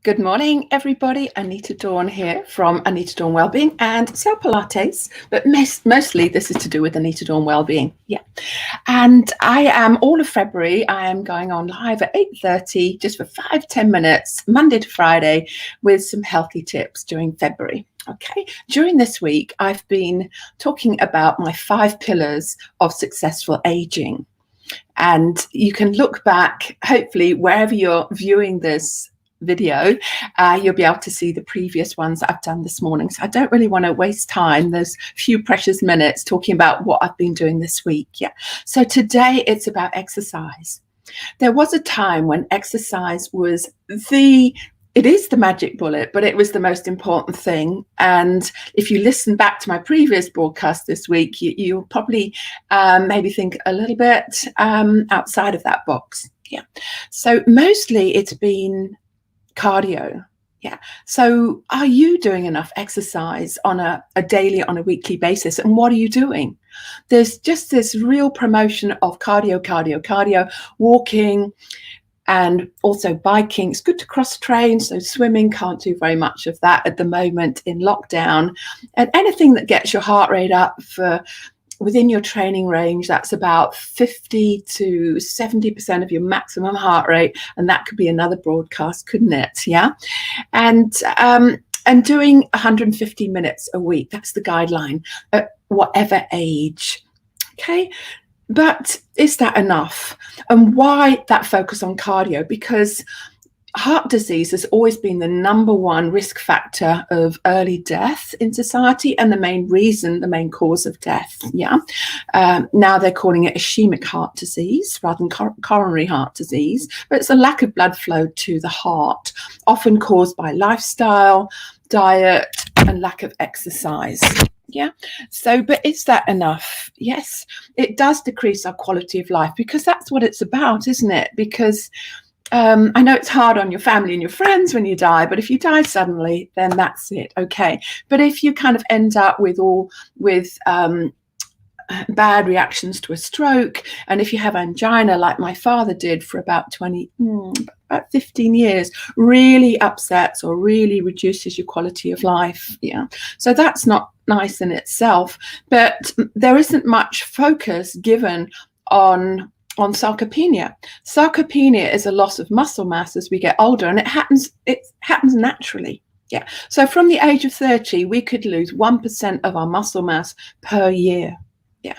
Good morning, everybody. Anita Dawn here from Anita Dawn Wellbeing and Self Pilates, but mostly this is to do with Anita Dawn Wellbeing. Yeah, and I am all of February. I am going on live at 8:30, just for 5-10 minutes, Monday to Friday, with some healthy tips during February. Okay, during this week, I've been talking about my 5 pillars of successful aging, and you can look back, hopefully, wherever you're viewing this video, you'll be able to see the previous ones that I've done this morning. So I don't really want to waste time. There's a few precious minutes talking about what I've been doing this week. Yeah. So today it's about exercise. There was a time when exercise was it is the magic bullet, but it was the most important thing. And if you listen back to my previous broadcast this week, you'll probably maybe think a little bit outside of that box. Yeah. So mostly it's been cardio. Yeah. So are you doing enough exercise on a daily, on a weekly basis? And what are you doing? There's just this real promotion of cardio, walking, and also biking. It's good to cross train. So swimming, can't do very much of that at the moment in lockdown. And anything that gets your heart rate up for within your training range, that's about 50 to 70% of your maximum heart rate. And that could be another broadcast, couldn't it? Yeah. And doing 150 minutes a week, that's the guideline at whatever age. Okay. But is that enough? And why that focus on cardio? Because heart disease has always been the #1 risk factor of early death in society, and the main cause of death. Yeah. Now they're calling it ischemic heart disease rather than coronary heart disease, but it's a lack of blood flow to the heart, often caused by lifestyle, diet, and lack of exercise. Yeah. So, but is that enough? Yes, it does decrease our quality of life, because that's what it's about, isn't it? Because I know it's hard on your family and your friends when you die, but if you die suddenly, then that's it. Okay. But if you kind of end up with bad reactions to a stroke, and if you have angina like my father did for about 15 years, really upsets or really reduces your quality of life. Yeah. So that's not nice in itself, but there isn't much focus given on sarcopenia. Sarcopenia is a loss of muscle mass as we get older, and it happens naturally. Yeah. So from the age of 30, we could lose 1% of our muscle mass per year. Yeah.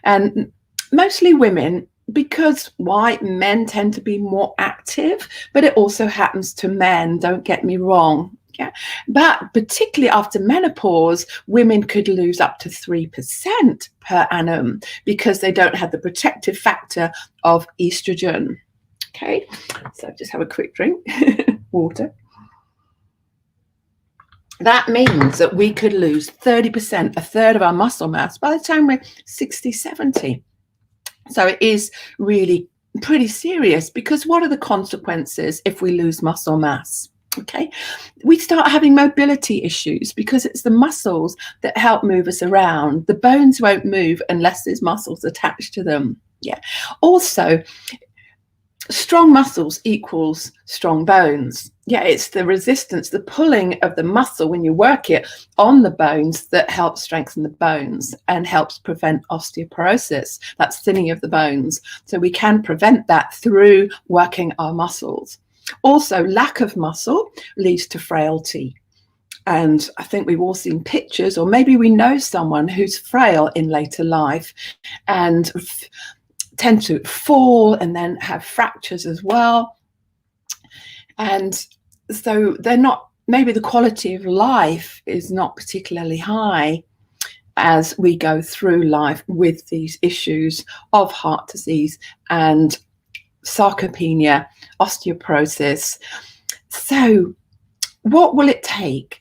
And mostly women, because why? Men tend to be more active, but it also happens to men, don't get me wrong. Yeah. But particularly after menopause, women could lose up to 3% per annum because they don't have the protective factor of estrogen. Okay. So just have a quick drink, water. That means that we could lose 30%, a third of our muscle mass by the time we're 60, 70. So it is really pretty serious, because what are the consequences if we lose muscle mass? Okay, we start having mobility issues, because it's the muscles that help move us around. The bones won't move unless there's muscles attached to them. Yeah. Also, strong muscles equals strong bones. Yeah, it's the resistance, the pulling of the muscle when you work it on the bones that helps strengthen the bones and helps prevent osteoporosis, that's thinning of the bones. So we can prevent that through working our muscles. Also, lack of muscle leads to frailty. And I think we've all seen pictures, or maybe we know someone who's frail in later life and tend to fall and then have fractures as well. And so they're not, maybe the quality of life is not particularly high as we go through life with these issues of heart disease and sarcopenia, osteoporosis. So what will it take?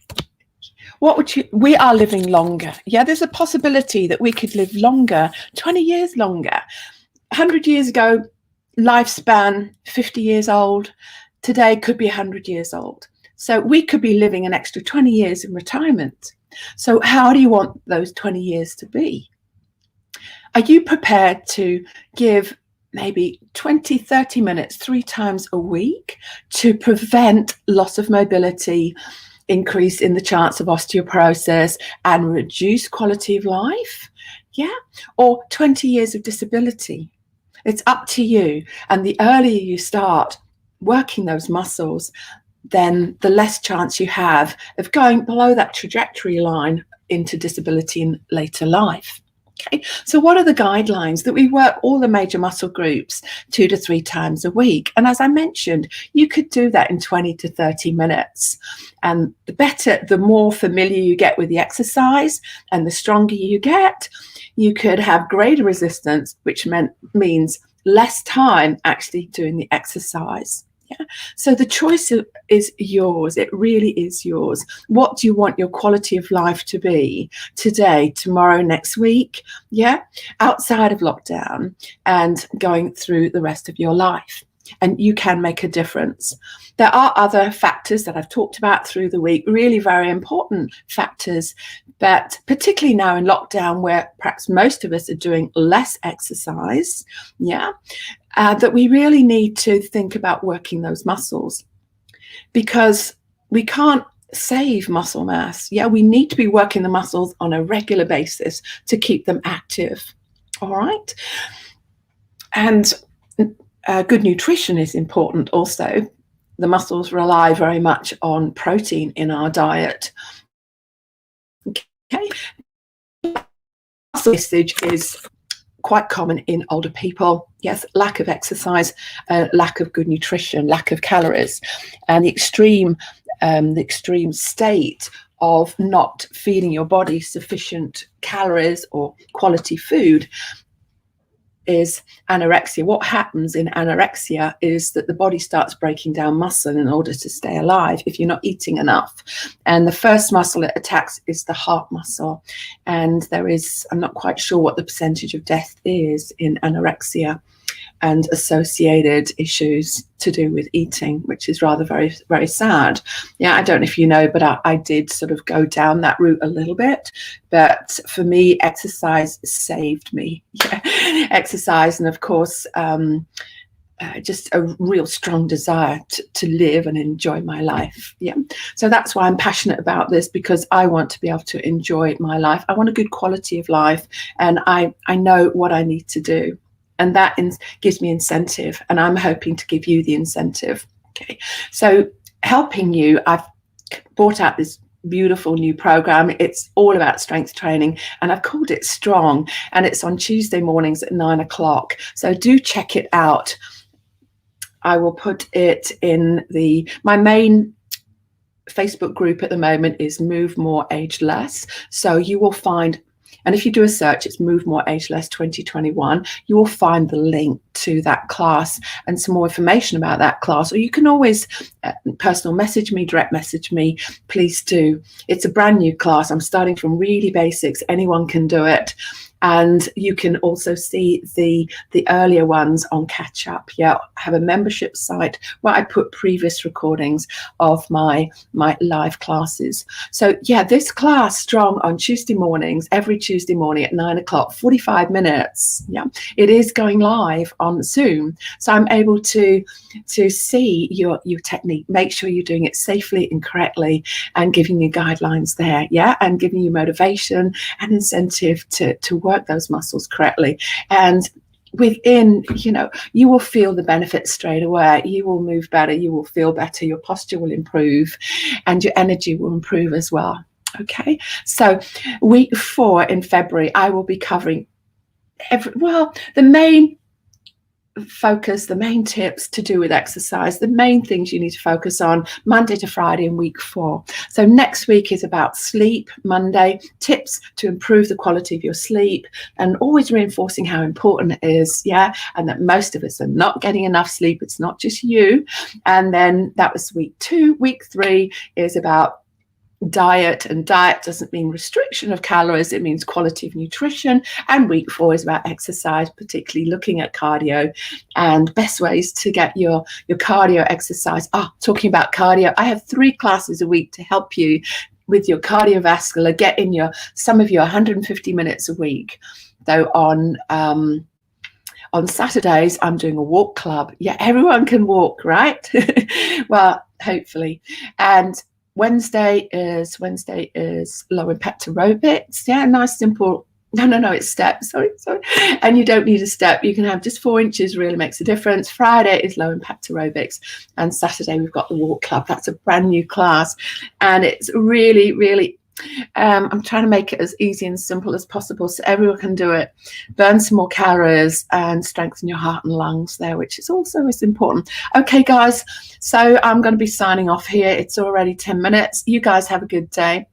We are living longer. Yeah, there's a possibility that we could live longer, 20 years longer. 100 years ago, lifespan 50 years old. Today could be 100 years old. So we could be living an extra 20 years in retirement. So how do you want those 20 years to be? Are you prepared to give maybe 20, 30 minutes, 3 times a week to prevent loss of mobility, increase in the chance of osteoporosis, and reduce quality of life. Yeah. Or 20 years of disability. It's up to you. And the earlier you start working those muscles, then the less chance you have of going below that trajectory line into disability in later life. Okay, so what are the guidelines? That we work all the major muscle groups 2 to 3 times a week. And as I mentioned, you could do that in 20 to 30 minutes. And the better, the more familiar you get with the exercise and the stronger you get, you could have greater resistance, which means less time actually doing the exercise. Yeah. So the choice is yours. It really is yours. What do you want your quality of life to be today, tomorrow, next week? Yeah. Outside of lockdown and going through the rest of your life. And you can make a difference. There are other factors that I've talked about through the week, really very important factors, but particularly now in lockdown, where perhaps most of us are doing less exercise, that we really need to think about working those muscles, because we can't save muscle mass. Yeah, we need to be working the muscles on a regular basis to keep them active. All right. And good nutrition is important also. The muscles rely very much on protein in our diet. Okay. Muscle wastage is quite common in older people. Yes, lack of exercise, lack of good nutrition, lack of calories, and the extreme state of not feeding your body sufficient calories or quality food is anorexia. What happens in anorexia is that the body starts breaking down muscle in order to stay alive if you're not eating enough. And the first muscle it attacks is the heart muscle. And there is, I'm not quite sure what the percentage of death is in anorexia and associated issues to do with eating, which is rather very, very sad. Yeah, I don't know if you know, but I did sort of go down that route a little bit. But for me, exercise saved me. Yeah. Exercise, and of course, just a real strong desire to live and enjoy my life. Yeah. So that's why I'm passionate about this, because I want to be able to enjoy my life. I want a good quality of life, and I know what I need to do. And that gives me incentive, and I'm hoping to give you the incentive. Okay, so helping you, I've brought out this beautiful new program. It's all about strength training, and I've called it Strong, and it's on Tuesday mornings at 9 o'clock. So do check it out. I will put it in my main Facebook group at the moment is Move More, Age Less. So you will find, and if you do a search, it's Move More, Age Less 2021, you will find the link to that class and some more information about that class. Or you can always personal message me, direct message me, please do. It's a brand new class. I'm starting from really basics. Anyone can do it. And you can also see the earlier ones on Catch Up. Yeah, I have a membership site where I put previous recordings of my live classes. So yeah, this class, Strong, on Tuesday mornings, every Tuesday morning at 9 o'clock, 45 minutes. Yeah, it is going live on Zoom. So I'm able to see your technique, make sure you're doing it safely and correctly, and giving you guidelines there. Yeah, and giving you motivation and incentive to work those muscles correctly. And within, you will feel the benefits straight away. You will move better, you will feel better, your posture will improve, and your energy will improve as well. Okay, so week 4 in February, I will be covering the main focus, the main tips to do with exercise, the main things you need to focus on Monday to Friday in week 4. So next week is about sleep. Monday, tips to improve the quality of your sleep, and always reinforcing how important it is. Yeah, and that most of us are not getting enough sleep. It's not just you. And then that was week 2. Week 3 is about diet, and diet doesn't mean restriction of calories, it means quality of nutrition. And week 4 is about exercise, particularly looking at cardio and best ways to get your cardio exercise. Talking about cardio, I have 3 classes a week to help you with your cardiovascular, get in some of your 150 minutes a week, though on On Saturdays, I'm doing a walk club. Yeah, everyone can walk, right? Well, hopefully. And Wednesday is low impact aerobics. Yeah, nice, simple. No, it's steps. Sorry. And you don't need a step. You can have just 4 inches, really makes a difference. Friday is low impact aerobics. And Saturday, we've got the walk club. That's a brand new class. And it's really, really, I'm trying to make it as easy and simple as possible so everyone can do it. Burn some more calories and strengthen your heart and lungs there, which is also as important. Okay, guys, so I'm going to be signing off here. It's already 10 minutes. You guys have a good day.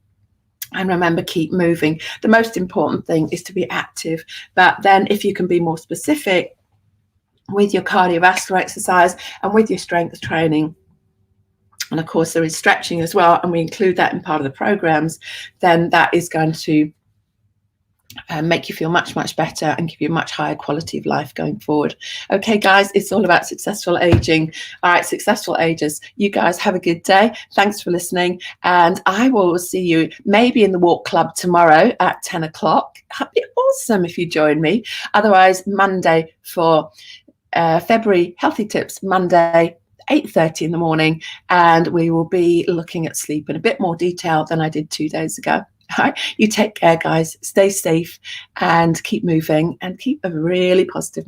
And remember, keep moving. The most important thing is to be active. But then if you can be more specific with your cardiovascular exercise and with your strength training, and of course there is stretching as well, and we include that in part of the programs, then that is going to make you feel much, much better and give you a much higher quality of life going forward. Okay, guys, it's all about successful aging. All right, successful agers, you guys have a good day. Thanks for listening. And I will see you maybe in the walk club tomorrow at 10 o'clock. That'd be awesome if you join me. Otherwise, Monday for February Healthy Tips, Monday, 8:30 in the morning, and we will be looking at sleep in a bit more detail than I did 2 days ago. All right, you take care, guys. Stay safe and keep moving and keep a really positive